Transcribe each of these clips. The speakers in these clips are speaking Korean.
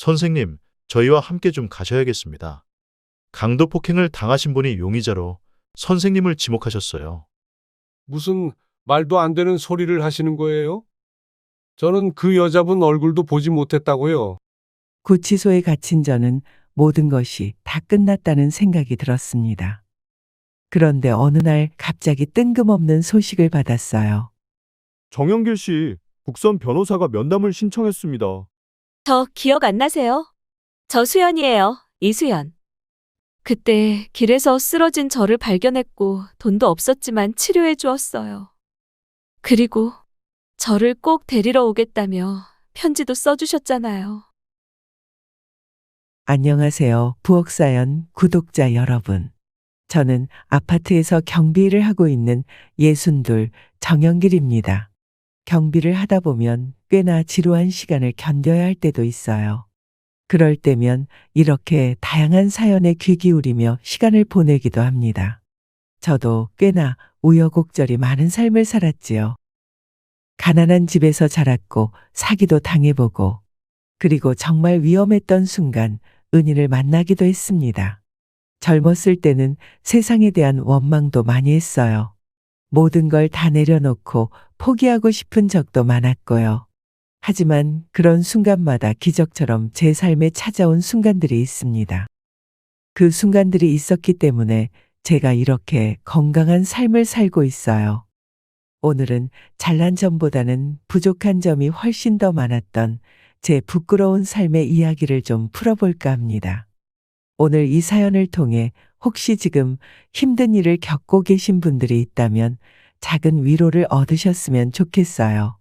선생님, 저희와 함께 좀 가셔야겠습니다. 강도 폭행을 당하신 분이 용의자로 선생님을 지목하셨어요. 무슨 말도 안 되는 소리를 하시는 거예요? 저는 그 여자분 얼굴도 보지 못했다고요. 구치소에 갇힌 저는 모든 것이 다 끝났다는 생각이 들었습니다. 그런데 어느 날 갑자기 뜬금없는 소식을 받았어요. 정영길 씨, 국선 변호사가 면담을 신청했습니다. 저 기억 안 나세요? 저 수연이에요. 이수연. 그때 길에서 쓰러진 저를 발견했고 돈도 없었지만 치료해 주었어요. 그리고 저를 꼭 데리러 오겠다며 편지도 써주셨잖아요. 안녕하세요. 부엌사연 구독자 여러분. 저는 아파트에서 경비를 하고 있는 62 정영길입니다. 경비를 하다 보면 꽤나 지루한 시간을 견뎌야 할 때도 있어요. 그럴 때면 이렇게 다양한 사연에 귀 기울이며 시간을 보내기도 합니다. 저도 꽤나 우여곡절이 많은 삶을 살았지요. 가난한 집에서 자랐고 사기도 당해보고 그리고 정말 위험했던 순간 은인을 만나기도 했습니다. 젊었을 때는 세상에 대한 원망도 많이 했어요. 모든 걸 다 내려놓고 포기하고 싶은 적도 많았고요. 하지만 그런 순간마다 기적처럼 제 삶에 찾아온 순간들이 있습니다. 그 순간들이 있었기 때문에 제가 이렇게 건강한 삶을 살고 있어요. 오늘은 잘난 점보다는 부족한 점이 훨씬 더 많았던 제 부끄러운 삶의 이야기를 좀 풀어볼까 합니다. 오늘 이 사연을 통해 혹시 지금 힘든 일을 겪고 계신 분들이 있다면 작은 위로를 얻으셨으면 좋겠어요.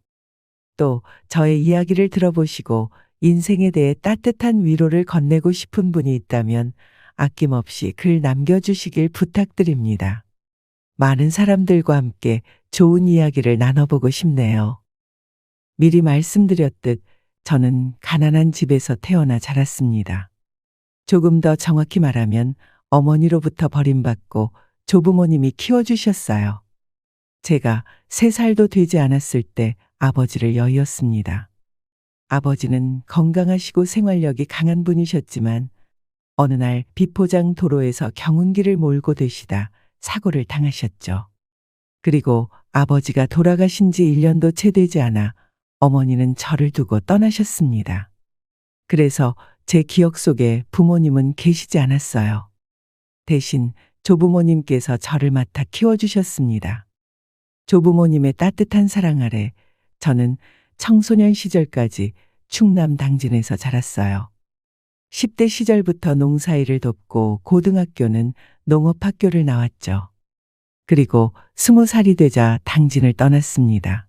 또 저의 이야기를 들어보시고 인생에 대해 따뜻한 위로를 건네고 싶은 분이 있다면 아낌없이 글 남겨주시길 부탁드립니다. 많은 사람들과 함께 좋은 이야기를 나눠보고 싶네요. 미리 말씀드렸듯 저는 가난한 집에서 태어나 자랐습니다. 조금 더 정확히 말하면 어머니로부터 버림받고 조부모님이 키워주셨어요. 제가 3살도 되지 않았을 때 아버지를 여의었습니다. 아버지는 건강하시고 생활력이 강한 분이셨지만 어느 날 비포장 도로에서 경운기를 몰고 되시다 사고를 당하셨죠. 그리고 아버지가 돌아가신 지 1년도 채 되지 않아 어머니는 저를 두고 떠나셨습니다. 그래서 제 기억 속에 부모님은 계시지 않았어요. 대신 조부모님께서 저를 맡아 키워주셨습니다. 조부모님의 따뜻한 사랑 아래 저는 청소년 시절까지 충남 당진에서 자랐어요. 10대 시절부터 농사일을 돕고 고등학교는 농업학교를 나왔죠. 그리고 20살이 되자 당진을 떠났습니다.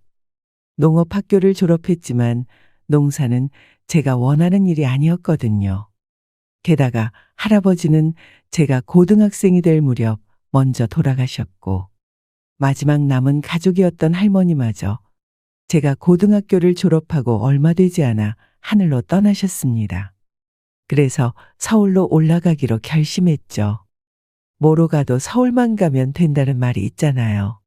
농업학교를 졸업했지만 농사는 제가 원하는 일이 아니었거든요. 게다가 할아버지는 제가 고등학생이 될 무렵 먼저 돌아가셨고 마지막 남은 가족이었던 할머니마저 제가 고등학교를 졸업하고 얼마 되지 않아 하늘로 떠나셨습니다. 그래서 서울로 올라가기로 결심했죠. 뭐로 가도 서울만 가면 된다는 말이 있잖아요.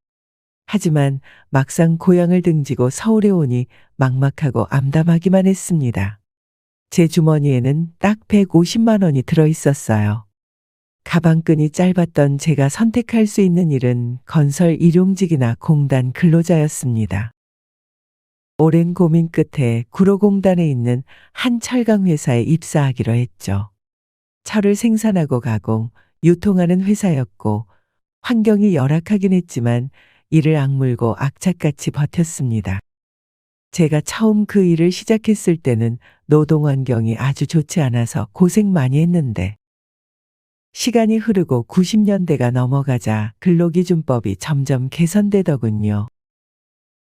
하지만 막상 고향을 등지고 서울에 오니 막막하고 암담하기만 했습니다. 제 주머니에는 딱 150만 원이 들어 있었어요. 가방끈이 짧았던 제가 선택할 수 있는 일은 건설 일용직이나 공단 근로자였습니다. 오랜 고민 끝에 구로공단에 있는 한 철강 회사에 입사하기로 했죠. 철을 생산하고 가공, 유통하는 회사였고 환경이 열악하긴 했지만 이를 악물고 악착같이 버텼습니다. 제가 처음 그 일을 시작했을 때는 노동 환경이 아주 좋지 않아서 고생 많이 했는데 시간이 흐르고 90년대가 넘어가자 근로기준법이 점점 개선되더군요.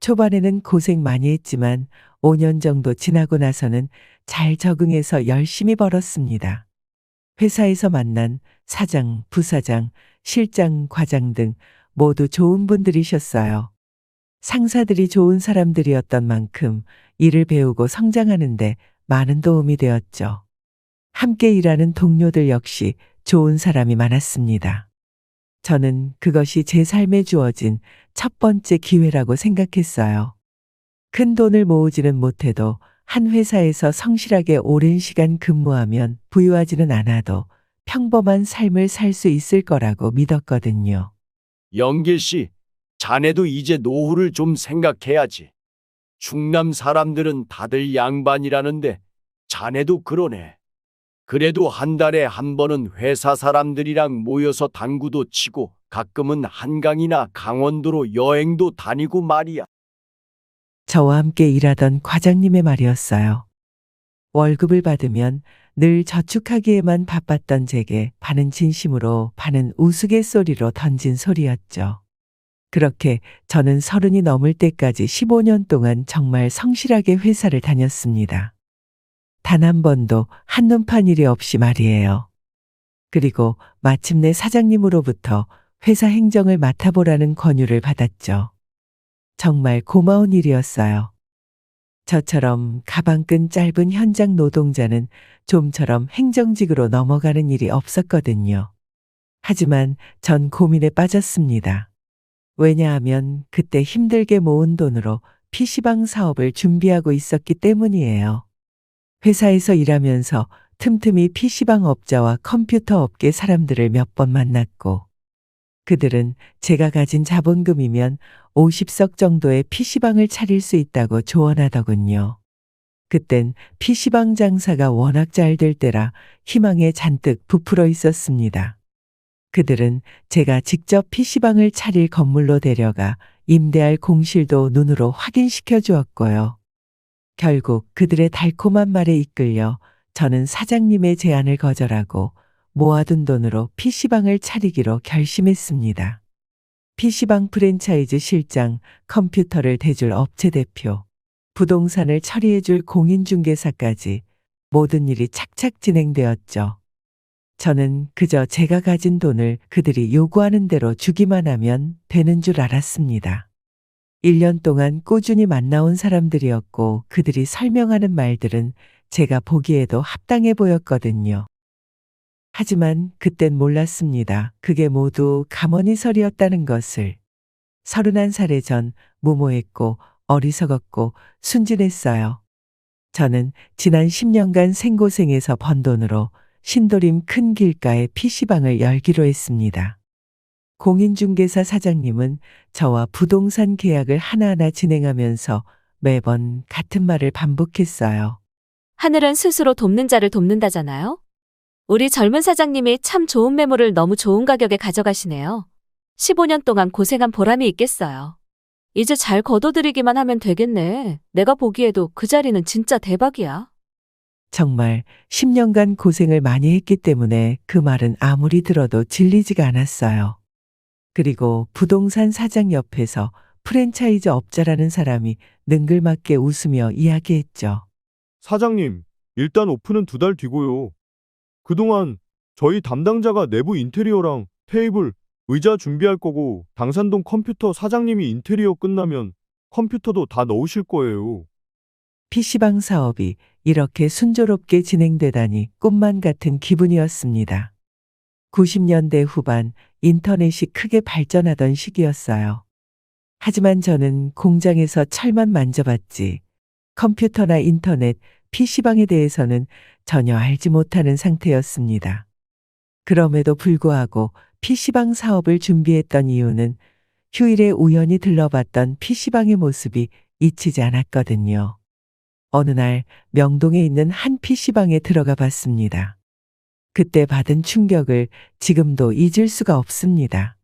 초반에는 고생 많이 했지만 5년 정도 지나고 나서는 잘 적응해서 열심히 벌었습니다. 회사에서 만난 사장, 부사장, 실장, 과장 등 모두 좋은 분들이셨어요. 상사들이 좋은 사람들이었던 만큼 일을 배우고 성장하는데 많은 도움이 되었죠. 함께 일하는 동료들 역시 좋은 사람이 많았습니다. 저는 그것이 제 삶에 주어진 첫 번째 기회라고 생각했어요. 큰 돈을 모으지는 못해도 한 회사에서 성실하게 오랜 시간 근무하면 부유하지는 않아도 평범한 삶을 살 수 있을 거라고 믿었거든요. 영길 씨, 자네도 이제 노후를 좀 생각해야지. 충남 사람들은 다들 양반이라는데 자네도 그러네. 그래도 한 달에 한 번은 회사 사람들이랑 모여서 당구도 치고 가끔은 한강이나 강원도로 여행도 다니고 말이야. 저와 함께 일하던 과장님의 말이었어요. 월급을 받으면 늘 저축하기에만 바빴던 제게 반은 진심으로 반은 우스갯소리로 던진 소리였죠. 그렇게 저는 30이 넘을 때까지 15년 동안 정말 성실하게 회사를 다녔습니다. 단 한 번도 한눈판 일이 없이 말이에요. 그리고 마침내 사장님으로부터 회사 행정을 맡아보라는 권유를 받았죠. 정말 고마운 일이었어요. 저처럼 가방끈 짧은 현장 노동자는 좀처럼 행정직으로 넘어가는 일이 없었거든요. 하지만 전 고민에 빠졌습니다. 왜냐하면 그때 힘들게 모은 돈으로 PC방 사업을 준비하고 있었기 때문이에요. 회사에서 일하면서 틈틈이 PC방 업자와 컴퓨터 업계 사람들을 몇 번 만났고, 그들은 제가 가진 자본금이면 50석 정도의 PC방을 차릴 수 있다고 조언하더군요. 그땐 PC방 장사가 워낙 잘 될 때라 희망에 잔뜩 부풀어 있었습니다. 그들은 제가 직접 PC방을 차릴 건물로 데려가 임대할 공실도 눈으로 확인시켜 주었고요. 결국 그들의 달콤한 말에 이끌려 저는 사장님의 제안을 거절하고 모아둔 돈으로 PC방을 차리기로 결심했습니다. PC방 프랜차이즈 실장, 컴퓨터를 대줄 업체 대표, 부동산을 처리해줄 공인중개사까지 모든 일이 착착 진행되었죠. 저는 그저 제가 가진 돈을 그들이 요구하는 대로 주기만 하면 되는 줄 알았습니다. 1년 동안 꾸준히 만나온 사람들이었고 그들이 설명하는 말들은 제가 보기에도 합당해 보였거든요. 하지만 그땐 몰랐습니다. 그게 모두 가머니설이었다는 것을. 31살의 전 무모했고 어리석었고 순진했어요. 저는 지난 10년간 생고생해서 번 돈으로 신도림 큰 길가에 PC방을 열기로 했습니다. 공인중개사 사장님은 저와 부동산 계약을 하나하나 진행하면서 매번 같은 말을 반복했어요. 하늘은 스스로 돕는 자를 돕는다잖아요. 우리 젊은 사장님이 참 좋은 매물을 너무 좋은 가격에 가져가시네요. 15년 동안 고생한 보람이 있겠어요. 이제 잘 거둬들이기만 하면 되겠네. 내가 보기에도 그 자리는 진짜 대박이야. 정말 10년간 고생을 많이 했기 때문에 그 말은 아무리 들어도 질리지가 않았어요. 그리고 부동산 사장 옆에서 프랜차이즈 업자라는 사람이 능글맞게 웃으며 이야기했죠. 사장님, 일단 오픈은 2달 뒤고요. 그동안 저희 담당자가 내부 인테리어랑 테이블, 의자 준비할 거고 당산동 컴퓨터 사장님이 인테리어 끝나면 컴퓨터도 다 넣으실 거예요. PC방 사업이 이렇게 순조롭게 진행되다니 꿈만 같은 기분이었습니다. 90년대 후반 인터넷이 크게 발전하던 시기였어요. 하지만 저는 공장에서 철만 만져봤지 컴퓨터나 인터넷, PC방에 대해서는 전혀 알지 못하는 상태였습니다. 그럼에도 불구하고 PC방 사업을 준비했던 이유는 휴일에 우연히 들러봤던 PC방의 모습이 잊히지 않았거든요. 어느 날 명동에 있는 한 PC방에 들어가 봤습니다. 그때 받은 충격을 지금도 잊을 수가 없습니다.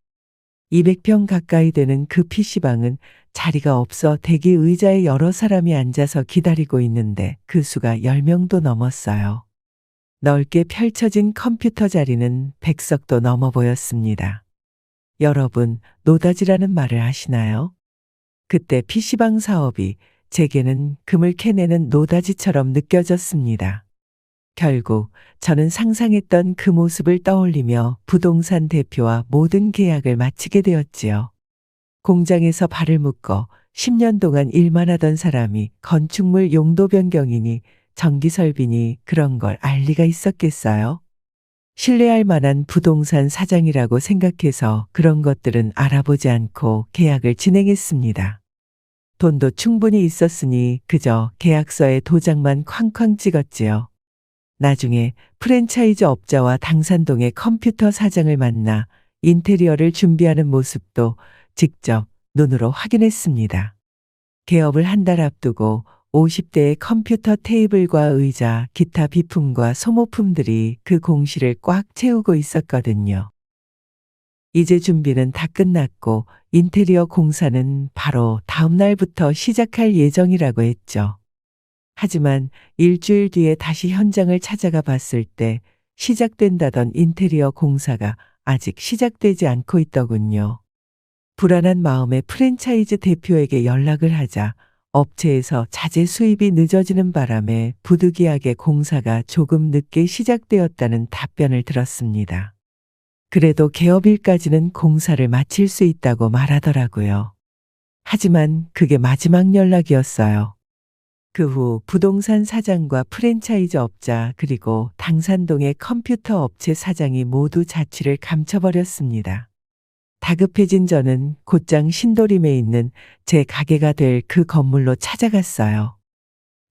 200평 가까이 되는 그 PC방은 자리가 없어 대기 의자에 여러 사람이 앉아서 기다리고 있는데 그 수가 10명도 넘었어요. 넓게 펼쳐진 컴퓨터 자리는 100석도 넘어 보였습니다. 여러분, 노다지라는 말을 아시나요? 그때 PC방 사업이 제게는 금을 캐내는 노다지처럼 느껴졌습니다. 결국 저는 상상했던 그 모습을 떠올리며 부동산 대표와 모든 계약을 마치게 되었지요. 공장에서 발을 묶어 10년 동안 일만 하던 사람이 건축물 용도 변경이니 전기 설비니 그런 걸 알 리가 있었겠어요? 신뢰할 만한 부동산 사장이라고 생각해서 그런 것들은 알아보지 않고 계약을 진행했습니다. 돈도 충분히 있었으니 그저 계약서에 도장만 쾅쾅 찍었지요. 나중에 프랜차이즈 업자와 당산동의 컴퓨터 사장을 만나 인테리어를 준비하는 모습도 직접 눈으로 확인했습니다. 개업을 한 달 앞두고 50대의 컴퓨터 테이블과 의자, 기타 비품과 소모품들이 그 공실을 꽉 채우고 있었거든요. 이제 준비는 다 끝났고 인테리어 공사는 바로 다음 날부터 시작할 예정이라고 했죠. 하지만 일주일 뒤에 다시 현장을 찾아가 봤을 때 시작된다던 인테리어 공사가 아직 시작되지 않고 있더군요. 불안한 마음에 프랜차이즈 대표에게 연락을 하자 업체에서 자재 수입이 늦어지는 바람에 부득이하게 공사가 조금 늦게 시작되었다는 답변을 들었습니다. 그래도 개업일까지는 공사를 마칠 수 있다고 말하더라고요. 하지만 그게 마지막 연락이었어요. 그 후 부동산 사장과 프랜차이즈 업자 그리고 당산동의 컴퓨터 업체 사장이 모두 자취를 감춰버렸습니다. 다급해진 저는 곧장 신도림에 있는 제 가게가 될 그 건물로 찾아갔어요.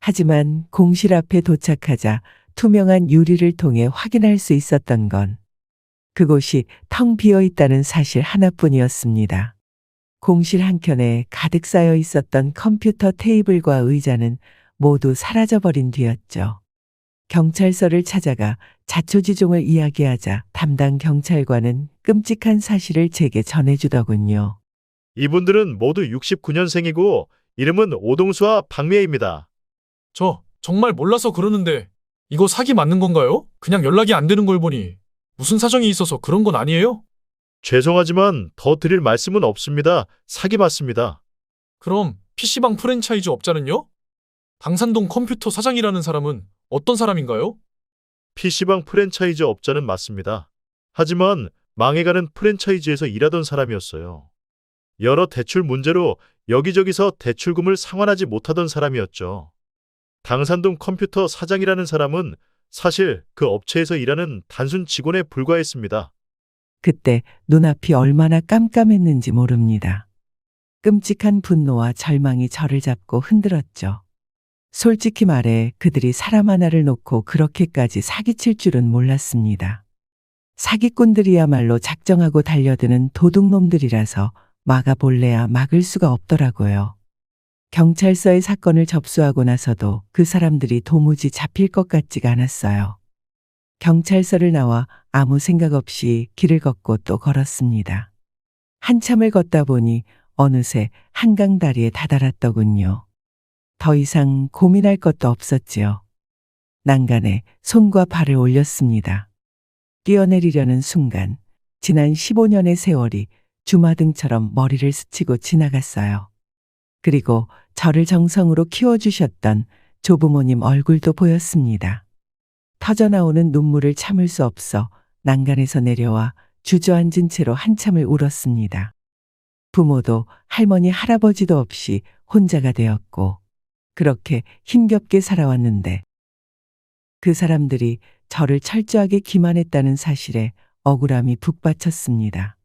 하지만 공실 앞에 도착하자 투명한 유리를 통해 확인할 수 있었던 건 그곳이 텅 비어 있다는 사실 하나뿐이었습니다. 공실 한켠에 가득 쌓여 있었던 컴퓨터 테이블과 의자는 모두 사라져버린 뒤였죠. 경찰서를 찾아가 자초지종을 이야기하자 담당 경찰관은 끔찍한 사실을 제게 전해주더군요. 이분들은 모두 69년생이고 이름은 오동수와 박미애입니다. 저 정말 몰라서 그러는데 이거 사기 맞는 건가요? 그냥 연락이 안 되는 걸 보니 무슨 사정이 있어서 그런 건 아니에요? 죄송하지만 더 드릴 말씀은 없습니다. 사기 맞습니다. 그럼 PC방 프랜차이즈 업자는요? 당산동 컴퓨터 사장이라는 사람은 어떤 사람인가요? PC방 프랜차이즈 업자는 맞습니다. 하지만 망해가는 프랜차이즈에서 일하던 사람이었어요. 여러 대출 문제로 여기저기서 대출금을 상환하지 못하던 사람이었죠. 당산동 컴퓨터 사장이라는 사람은 사실 그 업체에서 일하는 단순 직원에 불과했습니다. 그때 눈앞이 얼마나 깜깜했는지 모릅니다. 끔찍한 분노와 절망이 저를 잡고 흔들었죠. 솔직히 말해 그들이 사람 하나를 놓고 그렇게까지 사기칠 줄은 몰랐습니다. 사기꾼들이야말로 작정하고 달려드는 도둑놈들이라서 막아볼래야 막을 수가 없더라고요. 경찰서에 사건을 접수하고 나서도 그 사람들이 도무지 잡힐 것 같지가 않았어요. 경찰서를 나와 아무 생각 없이 길을 걷고 또 걸었습니다. 한참을 걷다 보니 어느새 한강 다리에 다다랐더군요. 더 이상 고민할 것도 없었지요. 난간에 손과 발을 올렸습니다. 뛰어내리려는 순간 지난 15년의 세월이 주마등처럼 머리를 스치고 지나갔어요. 그리고 저를 정성으로 키워주셨던 조부모님 얼굴도 보였습니다. 터져나오는 눈물을 참을 수 없어 난간에서 내려와 주저앉은 채로 한참을 울었습니다. 부모도 할머니 할아버지도 없이 혼자가 되었고 그렇게 힘겹게 살아왔는데 그 사람들이 저를 철저하게 기만했다는 사실에 억울함이 북받쳤습니다.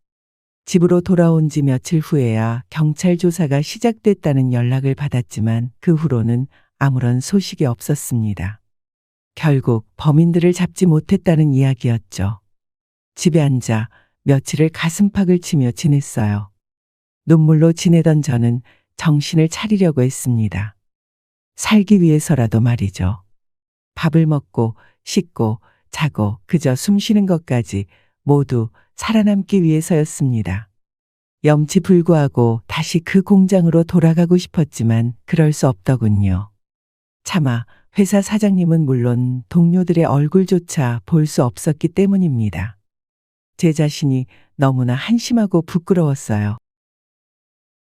집으로 돌아온 지 며칠 후에야 경찰 조사가 시작됐다는 연락을 받았지만 그 후로는 아무런 소식이 없었습니다. 결국 범인들을 잡지 못했다는 이야기였죠. 집에 앉아 며칠을 가슴팍을 치며 지냈어요. 눈물로 지내던 저는 정신을 차리려고 했습니다. 살기 위해서라도 말이죠. 밥을 먹고 씻고 자고 그저 숨 쉬는 것까지 모두 살아남기 위해서였습니다. 염치불구하고 다시 그 공장으로 돌아가고 싶었지만 그럴 수 없더군요. 차마 회사 사장님은 물론 동료들의 얼굴조차 볼 수 없었기 때문입니다. 제 자신이 너무나 한심하고 부끄러웠어요.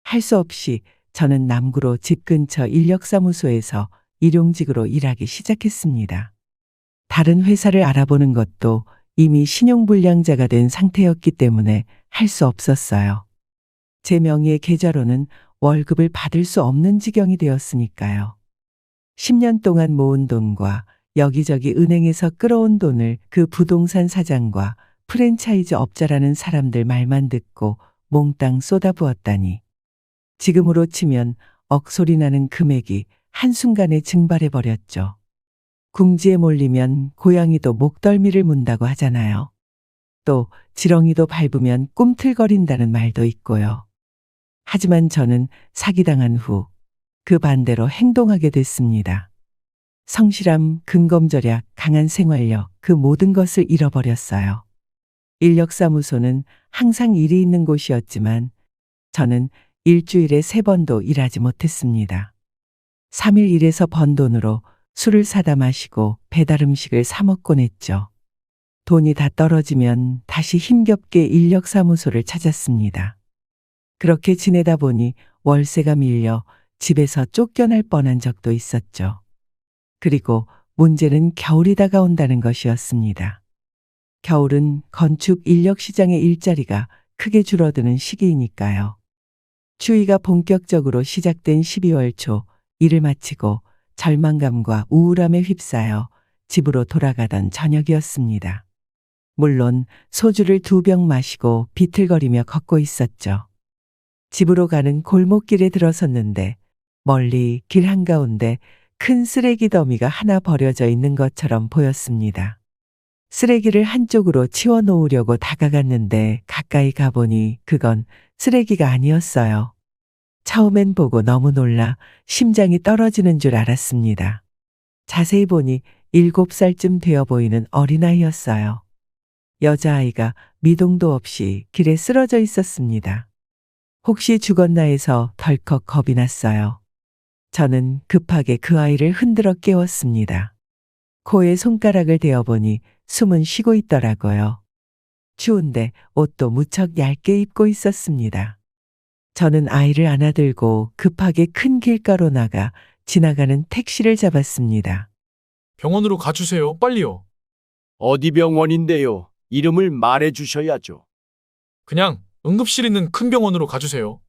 할 수 없이 저는 남구로 집 근처 인력사무소에서 일용직으로 일하기 시작했습니다. 다른 회사를 알아보는 것도 이미 신용불량자가 된 상태였기 때문에 할 수 없었어요. 제 명의의 계좌로는 월급을 받을 수 없는 지경이 되었으니까요. 10년 동안 모은 돈과 여기저기 은행에서 끌어온 돈을 그 부동산 사장과 프랜차이즈 업자라는 사람들 말만 듣고 몽땅 쏟아부었다니. 지금으로 치면 억소리 나는 금액이 한순간에 증발해 버렸죠. 궁지에 몰리면 고양이도 목덜미를 문다고 하잖아요. 또 지렁이도 밟으면 꿈틀거린다는 말도 있고요. 하지만 저는 사기당한 후 그 반대로 행동하게 됐습니다. 성실함, 근검절약, 강한 생활력, 그 모든 것을 잃어버렸어요. 인력사무소는 항상 일이 있는 곳이었지만 저는 일주일에 3번도 일하지 못했습니다. 3일 일해서 번 돈으로 술을 사다 마시고 배달 음식을 사 먹곤 했죠. 돈이 다 떨어지면 다시 힘겹게 인력사무소를 찾았습니다. 그렇게 지내다 보니 월세가 밀려 집에서 쫓겨날 뻔한 적도 있었죠. 그리고 문제는 겨울이 다가온다는 것이었습니다. 겨울은 건축 인력 시장의 일자리가 크게 줄어드는 시기이니까요. 추위가 본격적으로 시작된 12월 초 일을 마치고 절망감과 우울함에 휩싸여 집으로 돌아가던 저녁이었습니다. 물론 소주를 2병 마시고 비틀거리며 걷고 있었죠. 집으로 가는 골목길에 들어섰는데 멀리 길 한가운데 큰 쓰레기 더미가 하나 버려져 있는 것처럼 보였습니다. 쓰레기를 한쪽으로 치워 놓으려고 다가갔는데 가까이 가보니 그건 쓰레기가 아니었어요. 처음엔 보고 너무 놀라 심장이 떨어지는 줄 알았습니다. 자세히 보니 7살쯤 되어 보이는 어린아이였어요. 여자아이가 미동도 없이 길에 쓰러져 있었습니다. 혹시 죽었나 해서 덜컥 겁이 났어요. 저는 급하게 그 아이를 흔들어 깨웠습니다. 코에 손가락을 대어보니 숨은 쉬고 있더라고요. 추운데 옷도 무척 얇게 입고 있었습니다. 저는 아이를 안아들고 급하게 큰 길가로 나가 지나가는 택시를 잡았습니다. 병원으로 가주세요. 빨리요. 어디 병원인데요? 이름을 말해 주셔야죠. 그냥 응급실 있는 큰 병원으로 가주세요.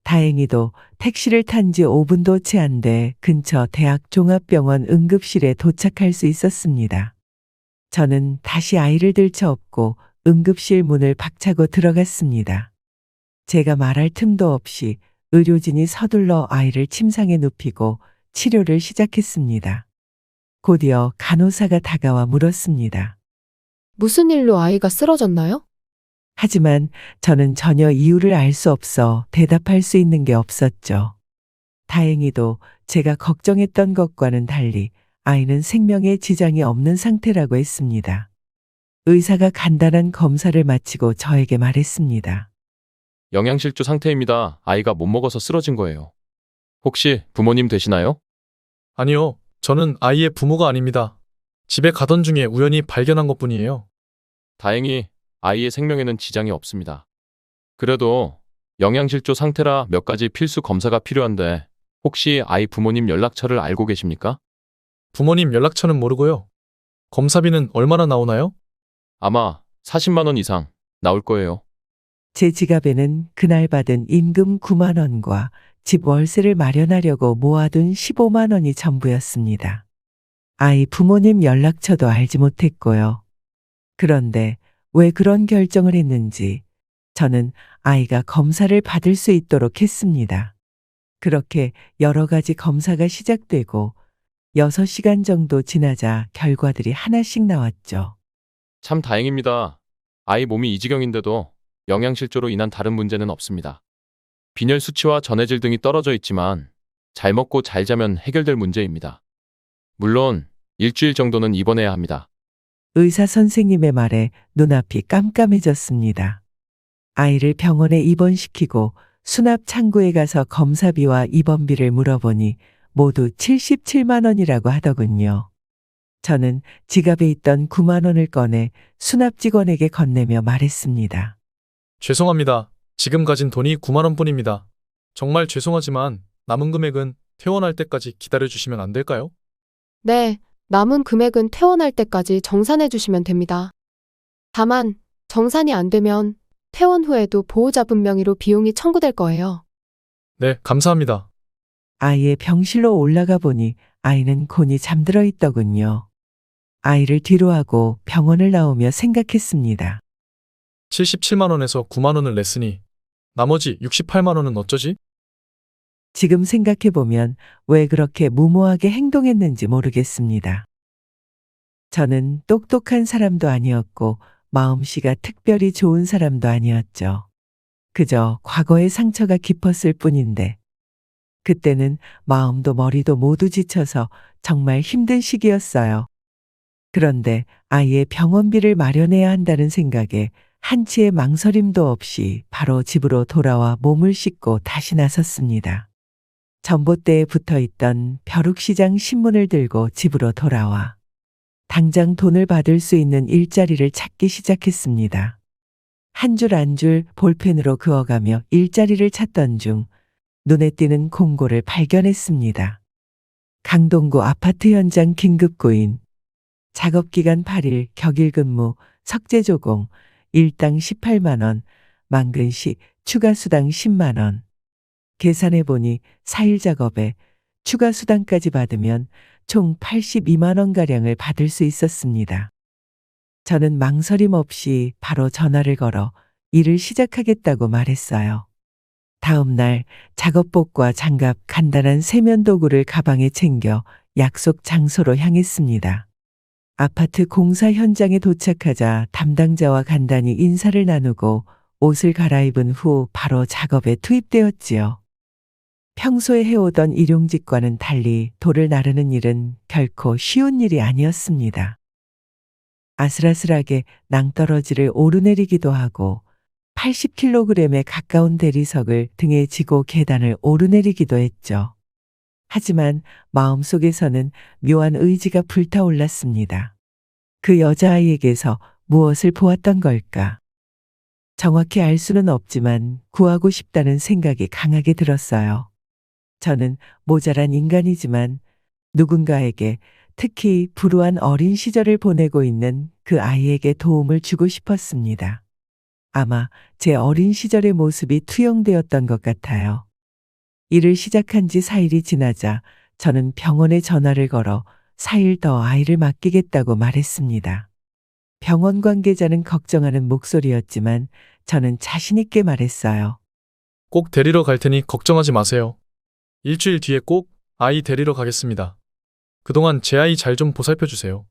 다행히도 택시를 탄 지 5분도 채 안 돼 근처 대학 종합병원 응급실에 도착할 수 있었습니다. 저는 다시 아이를 들쳐업고 응급실 문을 박차고 들어갔습니다. 제가 말할 틈도 없이 의료진이 서둘러 아이를 침상에 눕히고 치료를 시작했습니다. 곧이어 간호사가 다가와 물었습니다. 무슨 일로 아이가 쓰러졌나요? 하지만 저는 전혀 이유를 알 수 없어 대답할 수 있는 게 없었죠. 다행히도 제가 걱정했던 것과는 달리 아이는 생명에 지장이 없는 상태라고 했습니다. 의사가 간단한 검사를 마치고 저에게 말했습니다. 영양실조 상태입니다. 아이가 못 먹어서 쓰러진 거예요. 혹시 부모님 되시나요? 아니요. 저는 아이의 부모가 아닙니다. 집에 가던 중에 우연히 발견한 것뿐이에요. 다행히 아이의 생명에는 지장이 없습니다. 그래도 영양실조 상태라 몇 가지 필수 검사가 필요한데 혹시 아이 부모님 연락처를 알고 계십니까? 부모님 연락처는 모르고요. 검사비는 얼마나 나오나요? 아마 40만 원 이상 나올 거예요. 제 지갑에는 그날 받은 임금 9만 원과 집 월세를 마련하려고 모아둔 15만 원이 전부였습니다. 아이 부모님 연락처도 알지 못했고요. 그런데 왜 그런 결정을 했는지 저는 아이가 검사를 받을 수 있도록 했습니다. 그렇게 여러 가지 검사가 시작되고 6시간 정도 지나자 결과들이 하나씩 나왔죠. 참 다행입니다. 아이 몸이 이 지경인데도 영양실조로 인한 다른 문제는 없습니다. 빈혈 수치와 전해질 등이 떨어져 있지만 잘 먹고 잘 자면 해결될 문제입니다. 물론 일주일 정도는 입원해야 합니다. 의사 선생님의 말에 눈앞이 깜깜해졌습니다. 아이를 병원에 입원시키고 수납 창구에 가서 검사비와 입원비를 물어보니 모두 77만 원이라고 하더군요. 저는 지갑에 있던 9만 원을 꺼내 수납 직원에게 건네며 말했습니다. 죄송합니다. 지금 가진 돈이 9만 원뿐입니다. 정말 죄송하지만 남은 금액은 퇴원할 때까지 기다려주시면 안 될까요? 네, 남은 금액은 퇴원할 때까지 정산해 주시면 됩니다. 다만 정산이 안 되면 퇴원 후에도 보호자분 명의로 비용이 청구될 거예요. 네, 감사합니다. 아이의 병실로 올라가 보니 아이는 곤히 잠들어 있더군요. 아이를 뒤로하고 병원을 나오며 생각했습니다. 77만 원에서 9만 원을 냈으니 나머지 68만 원은 어쩌지? 지금 생각해보면 왜 그렇게 무모하게 행동했는지 모르겠습니다. 저는 똑똑한 사람도 아니었고 마음씨가 특별히 좋은 사람도 아니었죠. 그저 과거의 상처가 깊었을 뿐인데 그때는 마음도 머리도 모두 지쳐서 정말 힘든 시기였어요. 그런데 아이의 병원비를 마련해야 한다는 생각에 한치의 망설임도 없이 바로 집으로 돌아와 몸을 씻고 다시 나섰습니다. 전봇대에 붙어 있던 벼룩시장 신문을 들고 집으로 돌아와 당장 돈을 받을 수 있는 일자리를 찾기 시작했습니다. 한 줄 한 줄 볼펜으로 그어가며 일자리를 찾던 중 눈에 띄는 공고를 발견했습니다. 강동구 아파트 현장 긴급구인, 작업기간 8일 격일 근무, 석재조공, 일당 18만 원, 만근시 추가 수당 10만 원. 계산해 보니 4일 작업에 추가 수당까지 받으면 총 82만 원가량을 받을 수 있었습니다. 저는 망설임 없이 바로 전화를 걸어 일을 시작하겠다고 말했어요. 다음 날 작업복과 장갑, 간단한 세면 도구를 가방에 챙겨 약속 장소로 향했습니다. 아파트 공사 현장에 도착하자 담당자와 간단히 인사를 나누고 옷을 갈아입은 후 바로 작업에 투입되었지요. 평소에 해오던 일용직과는 달리 돌을 나르는 일은 결코 쉬운 일이 아니었습니다. 아슬아슬하게 낭떠러지를 오르내리기도 하고 80kg에 가까운 대리석을 등에 지고 계단을 오르내리기도 했죠. 하지만 마음속에서는 묘한 의지가 불타올랐습니다. 그 여자아이에게서 무엇을 보았던 걸까? 정확히 알 수는 없지만 구하고 싶다는 생각이 강하게 들었어요. 저는 모자란 인간이지만 누군가에게, 특히 불우한 어린 시절을 보내고 있는 그 아이에게 도움을 주고 싶었습니다. 아마 제 어린 시절의 모습이 투영되었던 것 같아요. 일을 시작한 지 4일이 지나자 저는 병원에 전화를 걸어 4일 더 아이를 맡기겠다고 말했습니다. 병원 관계자는 걱정하는 목소리였지만 저는 자신 있게 말했어요. 꼭 데리러 갈 테니 걱정하지 마세요. 일주일 뒤에 꼭 아이 데리러 가겠습니다. 그동안 제 아이 잘 좀 보살펴 주세요.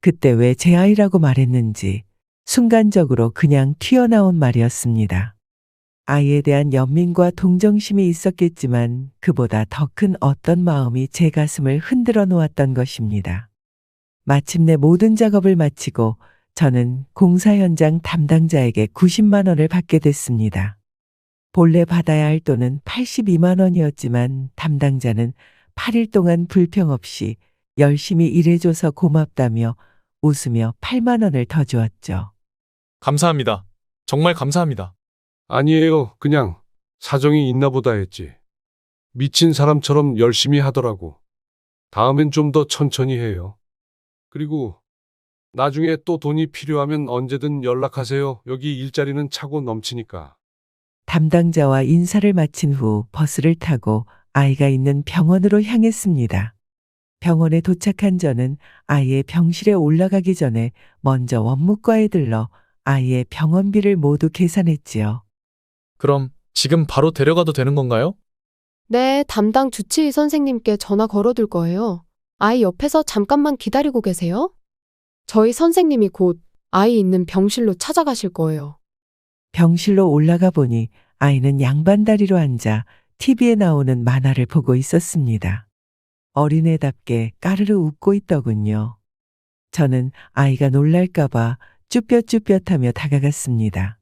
그때 왜 제 아이라고 말했는지 순간적으로 그냥 튀어나온 말이었습니다. 아이에 대한 연민과 동정심이 있었겠지만 그보다 더 큰 어떤 마음이 제 가슴을 흔들어 놓았던 것입니다. 마침내 모든 작업을 마치고 저는 공사 현장 담당자에게 90만 원을 받게 됐습니다. 본래 받아야 할 돈은 82만 원이었지만 담당자는 8일 동안 불평 없이 열심히 일해줘서 고맙다며 웃으며 8만 원을 더 주었죠. 감사합니다. 정말 감사합니다. 아니에요. 그냥 사정이 있나 보다 했지. 미친 사람처럼 열심히 하더라고. 다음엔 좀 더 천천히 해요. 그리고 나중에 또 돈이 필요하면 언제든 연락하세요. 여기 일자리는 차고 넘치니까. 담당자와 인사를 마친 후 버스를 타고 아이가 있는 병원으로 향했습니다. 병원에 도착한 저는 아이의 병실에 올라가기 전에 먼저 원무과에 들러 아이의 병원비를 모두 계산했지요. 그럼 지금 바로 데려가도 되는 건가요? 네, 담당 주치의 선생님께 전화 걸어둘 거예요. 아이 옆에서 잠깐만 기다리고 계세요. 저희 선생님이 곧 아이 있는 병실로 찾아가실 거예요. 병실로 올라가 보니 아이는 양반다리로 앉아 TV에 나오는 만화를 보고 있었습니다. 어린애답게 까르르 웃고 있더군요. 저는 아이가 놀랄까봐 쭈뼛쭈뼛하며 다가갔습니다.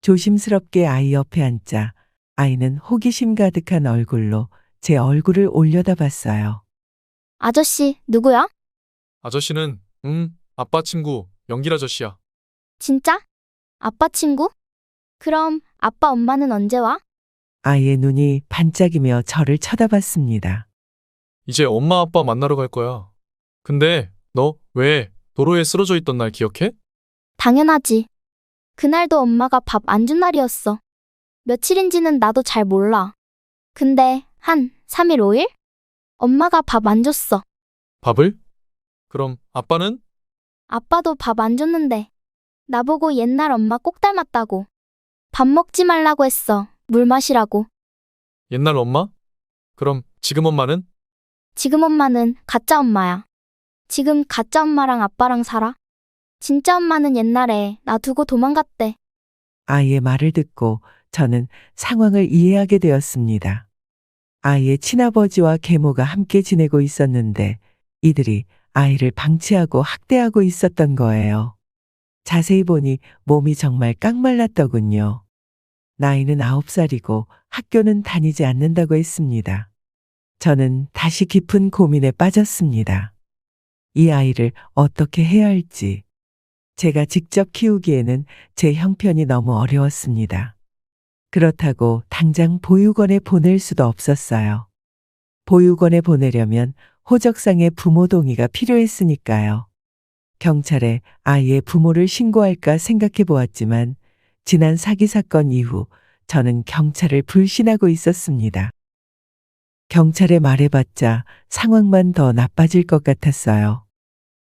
조심스럽게 아이 옆에 앉자 아이는 호기심 가득한 얼굴로 제 얼굴을 올려다봤어요. 아저씨, 누구야? 아저씨는 아빠 친구 영길 아저씨야. 진짜? 아빠 친구? 그럼 아빠 엄마는 언제 와? 아이의 눈이 반짝이며 저를 쳐다봤습니다. 이제 엄마 아빠 만나러 갈 거야. 근데 너 왜 도로에 쓰러져 있던 날 기억해? 당연하지. 그날도 엄마가 밥 안 준 날이었어. 며칠인지는 나도 잘 몰라. 근데 한 3일 5일? 엄마가 밥 안 줬어. 밥을? 그럼 아빠는? 아빠도 밥 안 줬는데. 나보고 옛날 엄마 꼭 닮았다고. 밥 먹지 말라고 했어. 물 마시라고. 옛날 엄마? 그럼 지금 엄마는? 지금 엄마는 가짜 엄마야. 지금 가짜 엄마랑 아빠랑 살아. 진짜 엄마는 옛날에 나 두고 도망갔대. 아이의 말을 듣고 저는 상황을 이해하게 되었습니다. 아이의 친아버지와 계모가 함께 지내고 있었는데 이들이 아이를 방치하고 학대하고 있었던 거예요. 자세히 보니 몸이 정말 깡말랐더군요. 나이는 9살이고 학교는 다니지 않는다고 했습니다. 저는 다시 깊은 고민에 빠졌습니다. 이 아이를 어떻게 해야 할지. 제가 직접 키우기에는 제 형편이 너무 어려웠습니다. 그렇다고 당장 보육원에 보낼 수도 없었어요. 보육원에 보내려면 호적상의 부모 동의가 필요했으니까요. 경찰에 아이의 부모를 신고할까 생각해 보았지만 지난 사기 사건 이후 저는 경찰을 불신하고 있었습니다. 경찰에 말해봤자 상황만 더 나빠질 것 같았어요.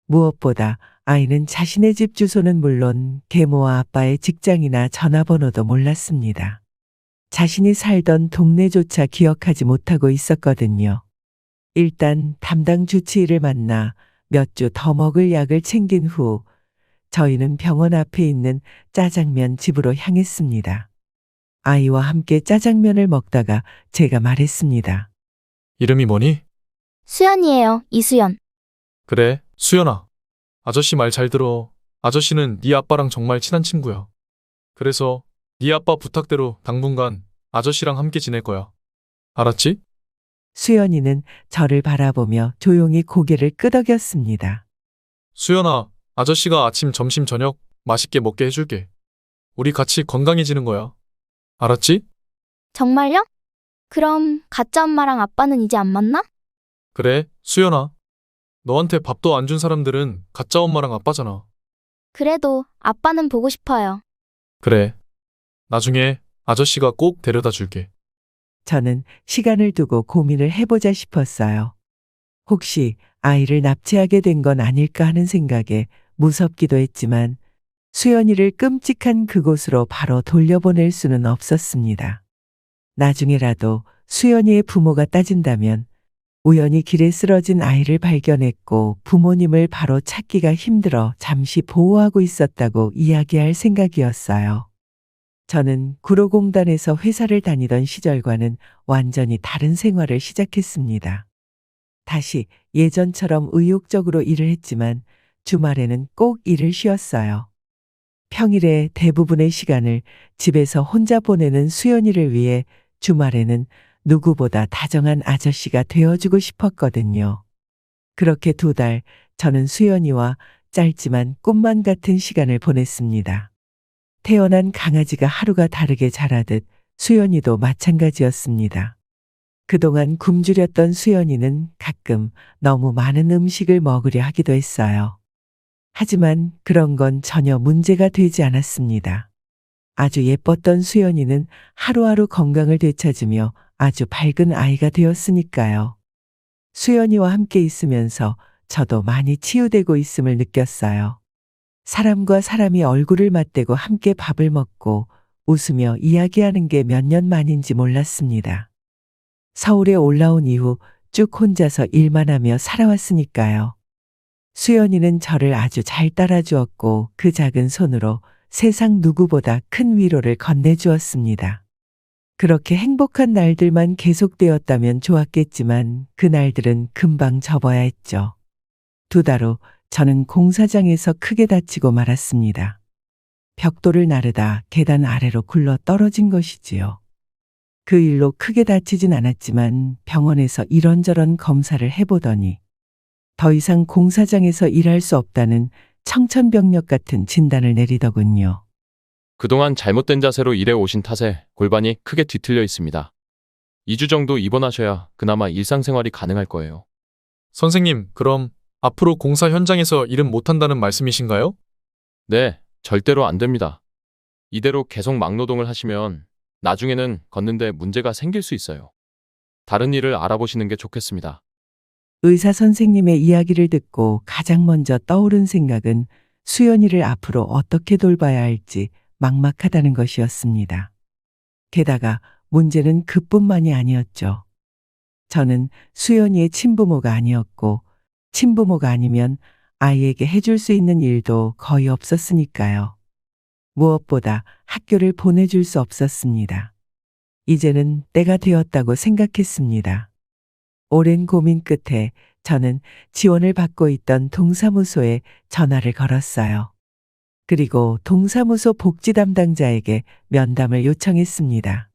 무엇보다 아이는 자신의 집 주소는 물론 계모와 아빠의 직장이나 전화번호도 몰랐습니다. 자신이 살던 동네조차 기억하지 못하고 있었거든요. 일단 담당 주치의를 만나 몇 주 더 먹을 약을 챙긴 후 저희는 병원 앞에 있는 짜장면 집으로 향했습니다. 아이와 함께 짜장면을 먹다가 제가 말했습니다. 이름이 뭐니? 수연이에요, 이수연. 그래, 수연아. 아저씨 말 잘 들어. 아저씨는 네 아빠랑 정말 친한 친구야. 그래서 네 아빠 부탁대로 당분간 아저씨랑 함께 지낼 거야. 알았지? 수연이는 저를 바라보며 조용히 고개를 끄덕였습니다. 수연아, 아저씨가 아침, 점심, 저녁 맛있게 먹게 해줄게. 우리 같이 건강해지는 거야. 알았지? 정말요? 그럼 가짜 엄마랑 아빠는 이제 안 만나? 그래, 수연아. 너한테 밥도 안 준 사람들은 가짜 엄마랑 아빠잖아. 그래도 아빠는 보고 싶어요. 그래. 나중에 아저씨가 꼭 데려다 줄게. 저는 시간을 두고 고민을 해보자 싶었어요. 혹시 아이를 납치하게 된 건 아닐까 하는 생각에 무섭기도 했지만 수연이를 끔찍한 그곳으로 바로 돌려보낼 수는 없었습니다. 나중에라도 수연이의 부모가 따진다면 우연히 길에 쓰러진 아이를 발견했고 부모님을 바로 찾기가 힘들어 잠시 보호하고 있었다고 이야기할 생각이었어요. 저는 구로공단에서 회사를 다니던 시절과는 완전히 다른 생활을 시작했습니다. 다시 예전처럼 의욕적으로 일을 했지만 주말에는 꼭 일을 쉬었어요. 평일에 대부분의 시간을 집에서 혼자 보내는 수연이를 위해 주말에는 누구보다 다정한 아저씨가 되어주고 싶었거든요. 그렇게 2달 저는 수연이와 짧지만 꿈만 같은 시간을 보냈습니다. 태어난 강아지가 하루가 다르게 자라듯 수연이도 마찬가지였습니다. 그동안 굶주렸던 수연이는 가끔 너무 많은 음식을 먹으려 하기도 했어요. 하지만 그런 건 전혀 문제가 되지 않았습니다. 아주 예뻤던 수연이는 하루하루 건강을 되찾으며 아주 밝은 아이가 되었으니까요. 수연이와 함께 있으면서 저도 많이 치유되고 있음을 느꼈어요. 사람과 사람이 얼굴을 맞대고 함께 밥을 먹고 웃으며 이야기하는 게 몇 년 만인지 몰랐습니다. 서울에 올라온 이후 쭉 혼자서 일만 하며 살아왔으니까요. 수연이는 저를 아주 잘 따라주었고 그 작은 손으로 세상 누구보다 큰 위로를 건네주었습니다. 그렇게 행복한 날들만 계속되었다면 좋았겠지만 그 날들은 금방 접어야 했죠. 2달 후 저는 공사장에서 크게 다치고 말았습니다. 벽돌을 나르다 계단 아래로 굴러 떨어진 것이지요. 그 일로 크게 다치진 않았지만 병원에서 이런저런 검사를 해보더니 더 이상 공사장에서 일할 수 없다는 청천벽력 같은 진단을 내리더군요. 그동안 잘못된 자세로 일해 오신 탓에 골반이 크게 뒤틀려 있습니다. 2주 정도 입원하셔야 그나마 일상생활이 가능할 거예요. 선생님, 그럼 앞으로 공사 현장에서 일은 못한다는 말씀이신가요? 네, 절대로 안 됩니다. 이대로 계속 막노동을 하시면 나중에는 걷는데 문제가 생길 수 있어요. 다른 일을 알아보시는 게 좋겠습니다. 의사 선생님의 이야기를 듣고 가장 먼저 떠오른 생각은 수연이를 앞으로 어떻게 돌봐야 할지 막막하다는 것이었습니다. 게다가 문제는 그뿐만이 아니었죠. 저는 수연이의 친부모가 아니었고, 친부모가 아니면 아이에게 해줄 수 있는 일도 거의 없었으니까요. 무엇보다 학교를 보내줄 수 없었습니다. 이제는 때가 되었다고 생각했습니다. 오랜 고민 끝에 저는 지원을 받고 있던 동사무소에 전화를 걸었어요. 그리고 동사무소 복지 담당자에게 면담을 요청했습니다.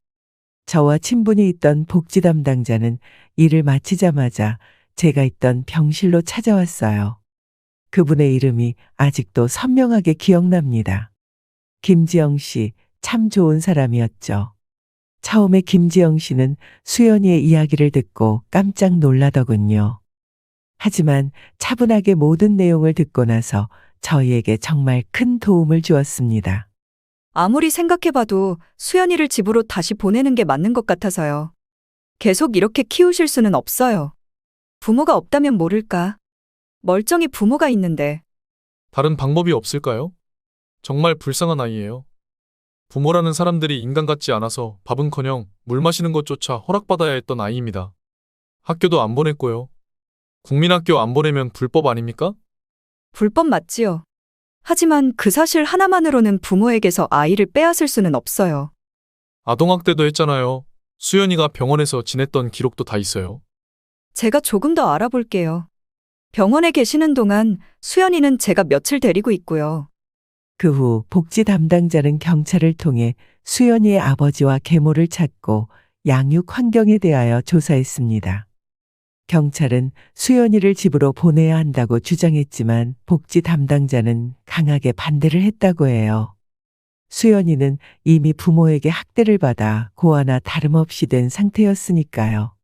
저와 친분이 있던 복지 담당자는 일을 마치자마자 제가 있던 병실로 찾아왔어요. 그분의 이름이 아직도 선명하게 기억납니다. 김지영 씨, 참 좋은 사람이었죠. 처음에 김지영 씨는 수연이의 이야기를 듣고 깜짝 놀라더군요. 하지만 차분하게 모든 내용을 듣고 나서 저희에게 정말 큰 도움을 주었습니다. 아무리 생각해봐도 수연이를 집으로 다시 보내는 게 맞는 것 같아서요. 계속 이렇게 키우실 수는 없어요. 부모가 없다면 모를까. 멀쩡히 부모가 있는데. 다른 방법이 없을까요? 정말 불쌍한 아이예요. 부모라는 사람들이 인간 같지 않아서 밥은커녕 물 마시는 것조차 허락받아야 했던 아이입니다. 학교도 안 보냈고요. 국민학교 안 보내면 불법 아닙니까? 불법 맞지요. 하지만 그 사실 하나만으로는 부모에게서 아이를 빼앗을 수는 없어요. 아동학대도 했잖아요. 수연이가 병원에서 지냈던 기록도 다 있어요. 제가 조금 더 알아볼게요. 병원에 계시는 동안 수연이는 제가 며칠 데리고 있고요. 그 후 복지 담당자는 경찰을 통해 수연이의 아버지와 계모를 찾고 양육 환경에 대하여 조사했습니다. 경찰은 수연이를 집으로 보내야 한다고 주장했지만 복지 담당자는 강하게 반대를 했다고 해요. 수연이는 이미 부모에게 학대를 받아 고아나 다름없이 된 상태였으니까요.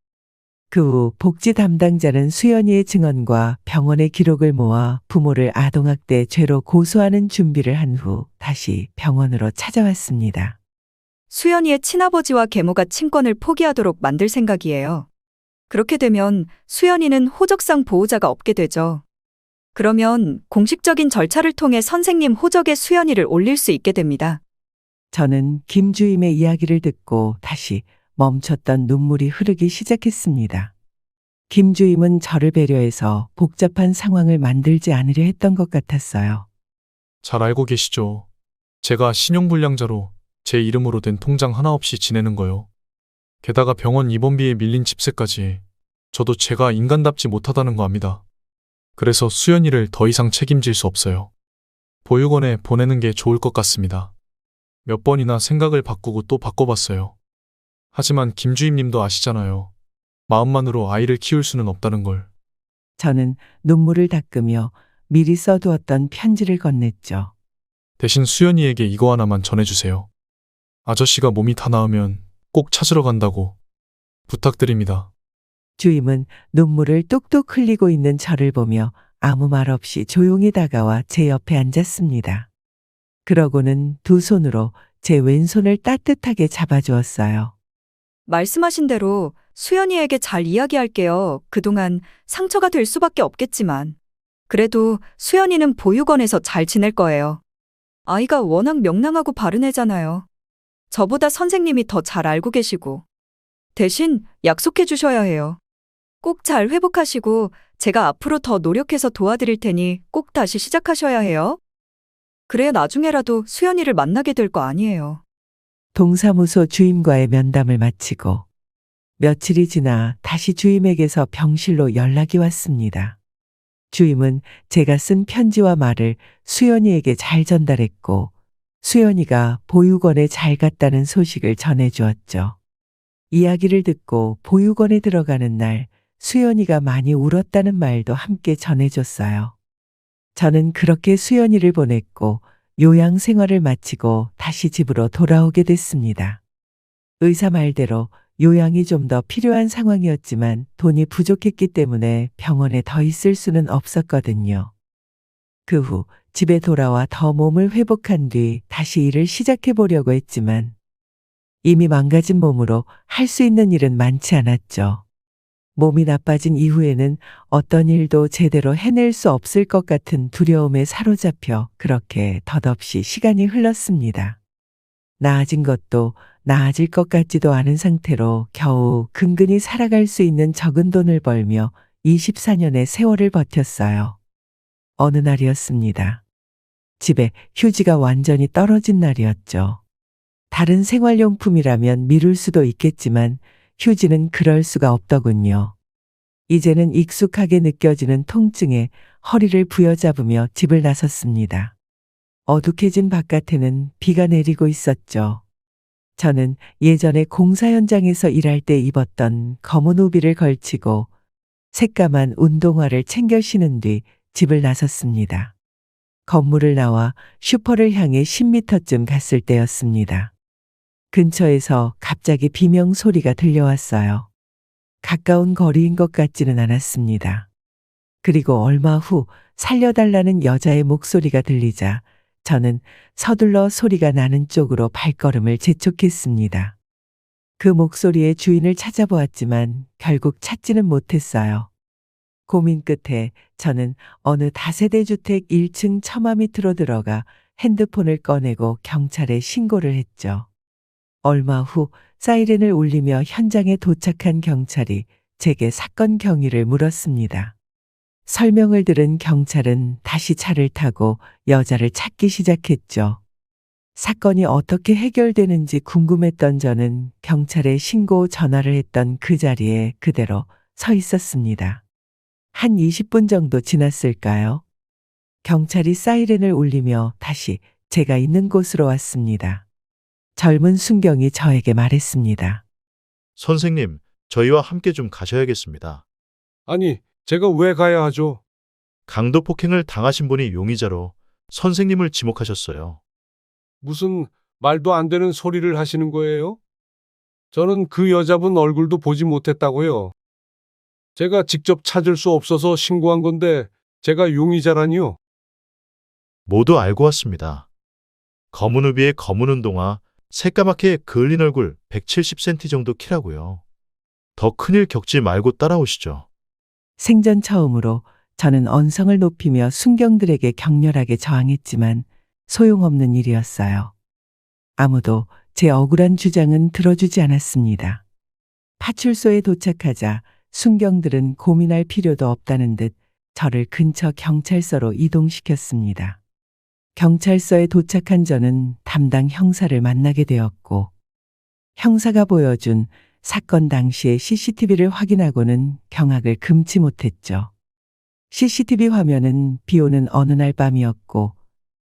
그 후 복지 담당자는 수연이의 증언과 병원의 기록을 모아 부모를 아동학대 죄로 고소하는 준비를 한 후 다시 병원으로 찾아왔습니다. 수연이의 친아버지와 계모가 친권을 포기하도록 만들 생각이에요. 그렇게 되면 수연이는 호적상 보호자가 없게 되죠. 그러면 공식적인 절차를 통해 선생님 호적에 수연이를 올릴 수 있게 됩니다. 저는 김 주임의 이야기를 듣고 다시 멈췄던 눈물이 흐르기 시작했습니다. 김 주임은 저를 배려해서 복잡한 상황을 만들지 않으려 했던 것 같았어요. 잘 알고 계시죠? 제가 신용불량자로 제 이름으로 된 통장 하나 없이 지내는 거요. 게다가 병원 입원비에 밀린 집세까지 저도 제가 인간답지 못하다는 거 압니다. 그래서 수연이를 더 이상 책임질 수 없어요. 보육원에 보내는 게 좋을 것 같습니다. 몇 번이나 생각을 바꾸고 또 바꿔봤어요. 하지만 김 주임님도 아시잖아요. 마음만으로 아이를 키울 수는 없다는 걸. 저는 눈물을 닦으며 미리 써두었던 편지를 건넸죠. 대신 수연이에게 이거 하나만 전해주세요. 아저씨가 몸이 다 나으면 꼭 찾으러 간다고 부탁드립니다. 주임은 눈물을 뚝뚝 흘리고 있는 저를 보며 아무 말 없이 조용히 다가와 제 옆에 앉았습니다. 그러고는 두 손으로 제 왼손을 따뜻하게 잡아주었어요. 말씀하신 대로 수연이에게 잘 이야기할게요. 그동안 상처가 될 수밖에 없겠지만. 그래도 수연이는 보육원에서 잘 지낼 거예요. 아이가 워낙 명랑하고 바른 애잖아요. 저보다 선생님이 더 잘 알고 계시고. 대신 약속해 주셔야 해요. 꼭 잘 회복하시고 제가 앞으로 더 노력해서 도와드릴 테니 꼭 다시 시작하셔야 해요. 그래야 나중에라도 수연이를 만나게 될 거 아니에요. 동사무소 주임과의 면담을 마치고 며칠이 지나 다시 주임에게서 병실로 연락이 왔습니다. 주임은 제가 쓴 편지와 말을 수연이에게 잘 전달했고 수연이가 보육원에 잘 갔다는 소식을 전해주었죠. 이야기를 듣고 보육원에 들어가는 날 수연이가 많이 울었다는 말도 함께 전해줬어요. 저는 그렇게 수연이를 보냈고 요양 생활을 마치고 다시 집으로 돌아오게 됐습니다. 의사 말대로 요양이 좀 더 필요한 상황이었지만 돈이 부족했기 때문에 병원에 더 있을 수는 없었거든요. 그 후 집에 돌아와 더 몸을 회복한 뒤 다시 일을 시작해 보려고 했지만 이미 망가진 몸으로 할 수 있는 일은 많지 않았죠. 몸이 나빠진 이후에는 어떤 일도 제대로 해낼 수 없을 것 같은 두려움에 사로잡혀 그렇게 덧없이 시간이 흘렀습니다. 나아진 것도 나아질 것 같지도 않은 상태로 겨우 근근히 살아갈 수 있는 적은 돈을 벌며 24년의 세월을 버텼어요. 어느 날이었습니다. 집에 휴지가 완전히 떨어진 날이었죠. 다른 생활용품이라면 미룰 수도 있겠지만 휴지는 그럴 수가 없더군요. 이제는 익숙하게 느껴지는 통증에 허리를 부여잡으며 집을 나섰습니다. 어둑해진 바깥에는 비가 내리고 있었죠. 저는 예전에 공사 현장에서 일할 때 입었던 검은 우비를 걸치고 새까만 운동화를 챙겨 신은 뒤 집을 나섰습니다. 건물을 나와 슈퍼를 향해 10m쯤 갔을 때였습니다. 근처에서 갑자기 비명 소리가 들려왔어요. 가까운 거리인 것 같지는 않았습니다. 그리고 얼마 후 살려달라는 여자의 목소리가 들리자 저는 서둘러 소리가 나는 쪽으로 발걸음을 재촉했습니다. 그 목소리의 주인을 찾아보았지만 결국 찾지는 못했어요. 고민 끝에 저는 어느 다세대 주택 1층 처마 밑으로 들어가 핸드폰을 꺼내고 경찰에 신고를 했죠. 얼마 후 사이렌을 울리며 현장에 도착한 경찰이 제게 사건 경위를 물었습니다. 설명을 들은 경찰은 다시 차를 타고 여자를 찾기 시작했죠. 사건이 어떻게 해결되는지 궁금했던 저는 경찰에 신고 전화를 했던 그 자리에 그대로 서 있었습니다. 한 20분 정도 지났을까요? 경찰이 사이렌을 울리며 다시 제가 있는 곳으로 왔습니다. 젊은 순경이 저에게 말했습니다. 선생님, 저희와 함께 좀 가셔야겠습니다. 아니, 제가 왜 가야 하죠? 강도 폭행을 당하신 분이 용의자로 선생님을 지목하셨어요. 무슨 말도 안 되는 소리를 하시는 거예요? 저는 그 여자분 얼굴도 보지 못했다고요. 제가 직접 찾을 수 없어서 신고한 건데 제가 용의자라니요? 모두 알고 왔습니다. 검은 우비에 검은 운동화, 새까맣게 그을린 얼굴 170cm 정도 키라고요. 더 큰일 겪지 말고 따라오시죠. 생전 처음으로 저는 언성을 높이며 순경들에게 격렬하게 저항했지만 소용없는 일이었어요. 아무도 제 억울한 주장은 들어주지 않았습니다. 파출소에 도착하자 순경들은 고민할 필요도 없다는 듯 저를 근처 경찰서로 이동시켰습니다. 경찰서에 도착한 저는 담당 형사를 만나게 되었고 형사가 보여준 사건 당시의 CCTV를 확인하고는 경악을 금치 못했죠. CCTV 화면은 비 오는 어느 날 밤이었고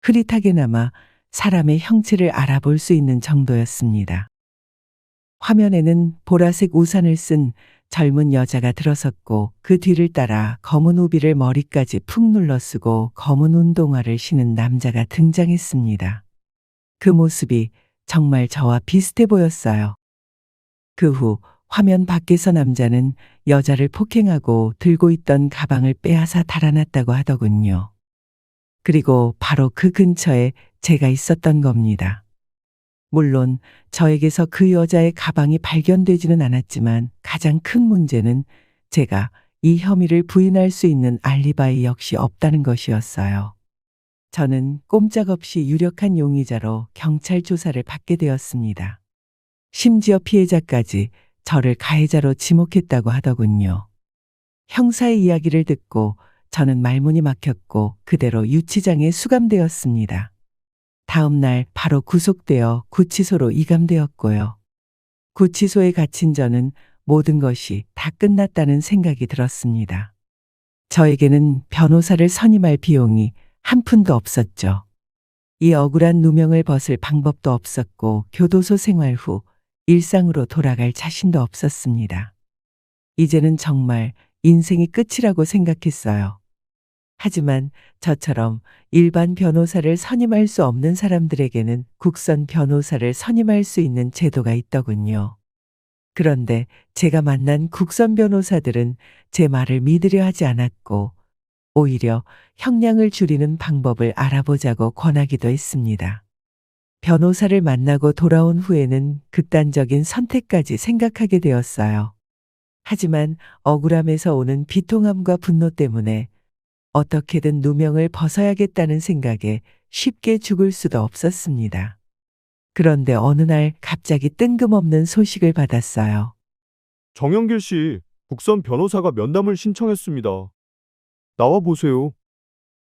흐릿하게나마 사람의 형체를 알아볼 수 있는 정도였습니다. 화면에는 보라색 우산을 쓴 젊은 여자가 들어섰고 그 뒤를 따라 검은 우비를 머리까지 푹 눌러 쓰고 검은 운동화를 신은 남자가 등장했습니다. 그 모습이 정말 저와 비슷해 보였어요. 그 후 화면 밖에서 남자는 여자를 폭행하고 들고 있던 가방을 빼앗아 달아났다고 하더군요. 그리고 바로 그 근처에 제가 있었던 겁니다. 물론 저에게서 그 여자의 가방이 발견되지는 않았지만 가장 큰 문제는 제가 이 혐의를 부인할 수 있는 알리바이 역시 없다는 것이었어요. 저는 꼼짝없이 유력한 용의자로 경찰 조사를 받게 되었습니다. 심지어 피해자까지 저를 가해자로 지목했다고 하더군요. 형사의 이야기를 듣고 저는 말문이 막혔고 그대로 유치장에 수감되었습니다. 다음 날 바로 구속되어 구치소로 이감되었고요. 구치소에 갇힌 저는 모든 것이 다 끝났다는 생각이 들었습니다. 저에게는 변호사를 선임할 비용이 한 푼도 없었죠. 이 억울한 누명을 벗을 방법도 없었고 교도소 생활 후 일상으로 돌아갈 자신도 없었습니다. 이제는 정말 인생이 끝이라고 생각했어요. 하지만 저처럼 일반 변호사를 선임할 수 없는 사람들에게는 국선 변호사를 선임할 수 있는 제도가 있더군요. 그런데 제가 만난 국선 변호사들은 제 말을 믿으려 하지 않았고 오히려 형량을 줄이는 방법을 알아보자고 권하기도 했습니다. 변호사를 만나고 돌아온 후에는 극단적인 선택까지 생각하게 되었어요. 하지만 억울함에서 오는 비통함과 분노 때문에 어떻게든 누명을 벗어야겠다는 생각에 쉽게 죽을 수도 없었습니다. 그런데 어느 날 갑자기 뜬금없는 소식을 받았어요. 정영길 씨, 국선 변호사가 면담을 신청했습니다. 나와 보세요.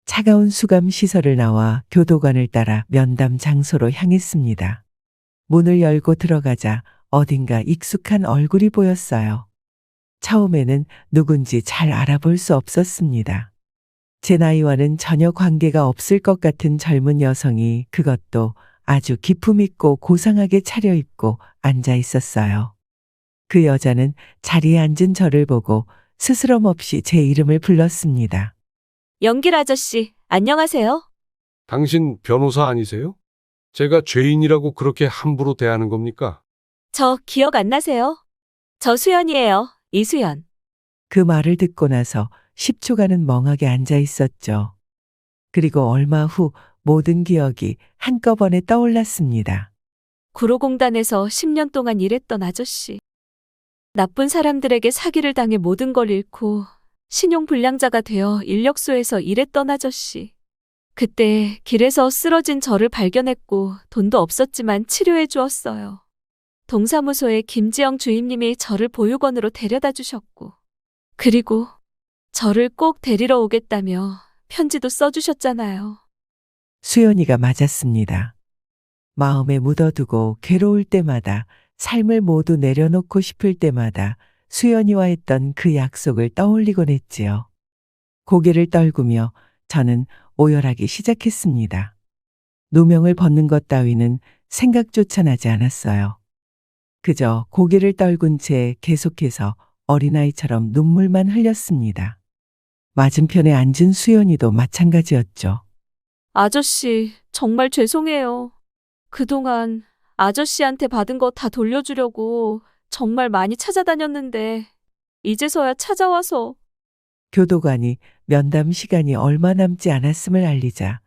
차가운 수감 시설을 나와 교도관을 따라 면담 장소로 향했습니다. 문을 열고 들어가자 어딘가 익숙한 얼굴이 보였어요. 처음에는 누군지 잘 알아볼 수 없었습니다. 제 나이와는 전혀 관계가 없을 것 같은 젊은 여성이 그것도 아주 기품 있고 고상하게 차려입고 앉아 있었어요. 그 여자는 자리에 앉은 저를 보고 스스럼 없이 제 이름을 불렀습니다. 영길 아저씨, 안녕하세요. 당신 변호사 아니세요? 제가 죄인이라고 그렇게 함부로 대하는 겁니까? 저 기억 안 나세요? 저 수연이에요. 이수연. 그 말을 듣고 나서 10초간은 멍하게 앉아 있었죠. 그리고 얼마 후 모든 기억이 한꺼번에 떠올랐습니다. 구로공단에서 10년 동안 일했던 아저씨. 나쁜 사람들에게 사기를 당해 모든 걸 잃고 신용불량자가 되어 인력소에서 일했던 아저씨. 그때 길에서 쓰러진 저를 발견했고 돈도 없었지만 치료해 주었어요. 동사무소의 김지영 주임님이 저를 보육원으로 데려다 주셨고, 그리고 저를 꼭 데리러 오겠다며 편지도 써주셨잖아요. 수연이가 맞았습니다. 마음에 묻어두고 괴로울 때마다, 삶을 모두 내려놓고 싶을 때마다 수연이와 했던 그 약속을 떠올리곤 했지요. 고개를 떨구며 저는 오열하기 시작했습니다. 누명을 벗는 것 따위는 생각조차 나지 않았어요. 그저 고개를 떨군 채 계속해서 어린아이처럼 눈물만 흘렸습니다. 맞은편에 앉은 수연이도 마찬가지였죠. 아저씨, 정말 죄송해요. 그동안 아저씨한테 받은 거 다 돌려주려고 정말 많이 찾아다녔는데 이제서야 찾아와서. 교도관이 면담 시간이 얼마 남지 않았음을 알리자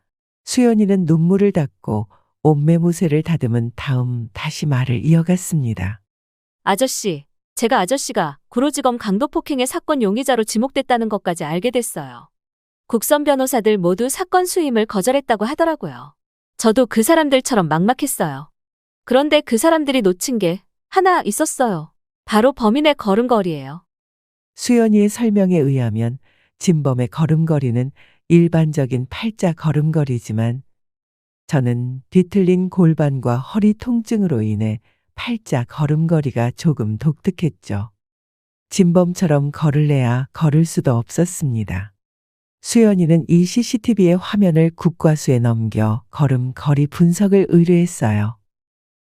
수연이는 눈물을 닦고 옷매무새를 다듬은 다음 다시 말을 이어갔습니다. 아저씨, 제가 아저씨가 구로지검 강도폭행의 사건 용의자로 지목됐다는 것까지 알게 됐어요. 국선 변호사들 모두 사건 수임을 거절했다고 하더라고요. 저도 그 사람들처럼 막막했어요. 그런데 그 사람들이 놓친 게 하나 있었어요. 바로 범인의 걸음걸이예요. 수연이의 설명에 의하면 진범의 걸음걸이는 일반적인 팔자 걸음걸이지만 저는 뒤틀린 골반과 허리 통증으로 인해 팔자 걸음걸이가 조금 독특했죠. 진범처럼 걸을래야 걸을 수도 없었습니다. 수연이는 이 CCTV의 화면을 국과수에 넘겨 걸음걸이 분석을 의뢰했어요.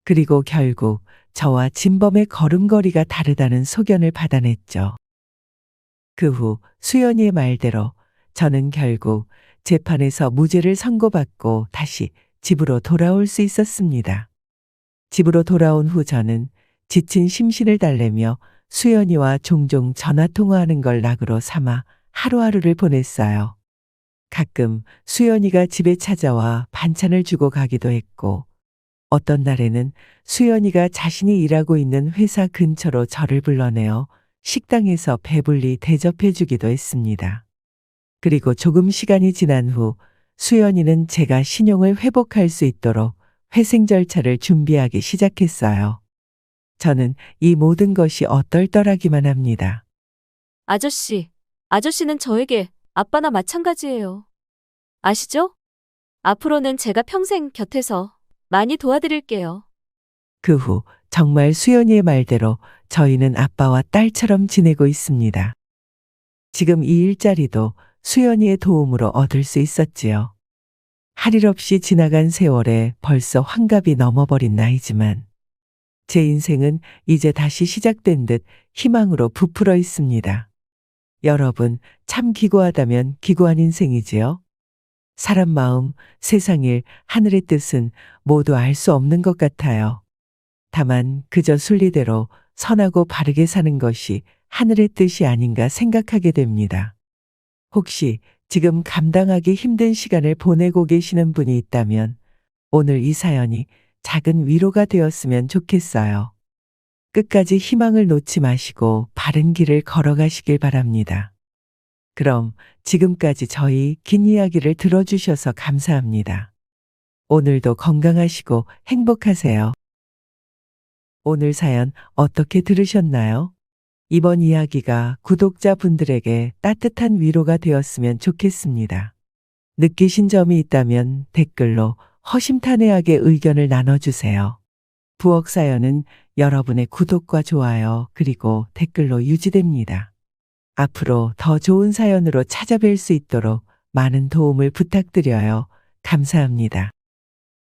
그리고 결국 저와 진범의 걸음걸이가 다르다는 소견을 받아냈죠. 그 후 수연이의 말대로 저는 결국 재판에서 무죄를 선고받고 다시 집으로 돌아올 수 있었습니다. 집으로 돌아온 후 저는 지친 심신을 달래며 수연이와 종종 전화통화하는 걸 낙으로 삼아 하루하루를 보냈어요. 가끔 수연이가 집에 찾아와 반찬을 주고 가기도 했고, 어떤 날에는 수연이가 자신이 일하고 있는 회사 근처로 저를 불러내어 식당에서 배불리 대접해 주기도 했습니다. 그리고 조금 시간이 지난 후 수연이는 제가 신용을 회복할 수 있도록 회생 절차를 준비하기 시작했어요. 저는 이 모든 것이 어떨떠라기만 합니다. 아저씨는 저에게 아빠나 마찬가지예요. 아시죠? 앞으로는 제가 평생 곁에서 많이 도와드릴게요. 그 후 정말 수연이의 말대로 저희는 아빠와 딸처럼 지내고 있습니다. 지금 이 일자리도 수연이의 도움으로 얻을 수 있었지요. 할 일 없이 지나간 세월에 벌써 환갑이 넘어버린 나이지만 제 인생은 이제 다시 시작된 듯 희망으로 부풀어 있습니다. 여러분, 참 기구하다면 기구한 인생이지요. 사람 마음, 세상 일, 하늘의 뜻은 모두 알 수 없는 것 같아요. 다만 그저 순리대로 선하고 바르게 사는 것이 하늘의 뜻이 아닌가 생각하게 됩니다. 혹시 지금 감당하기 힘든 시간을 보내고 계시는 분이 있다면 오늘 이 사연이 작은 위로가 되었으면 좋겠어요. 끝까지 희망을 놓지 마시고 바른 길을 걸어가시길 바랍니다. 그럼 지금까지 저희 긴 이야기를 들어주셔서 감사합니다. 오늘도 건강하시고 행복하세요. 오늘 사연 어떻게 들으셨나요? 이번 이야기가 구독자분들에게 따뜻한 위로가 되었으면 좋겠습니다. 느끼신 점이 있다면 댓글로 허심탄회하게 의견을 나눠주세요. 부엌 사연은 여러분의 구독과 좋아요 그리고 댓글로 유지됩니다. 앞으로 더 좋은 사연으로 찾아뵐 수 있도록 많은 도움을 부탁드려요. 감사합니다.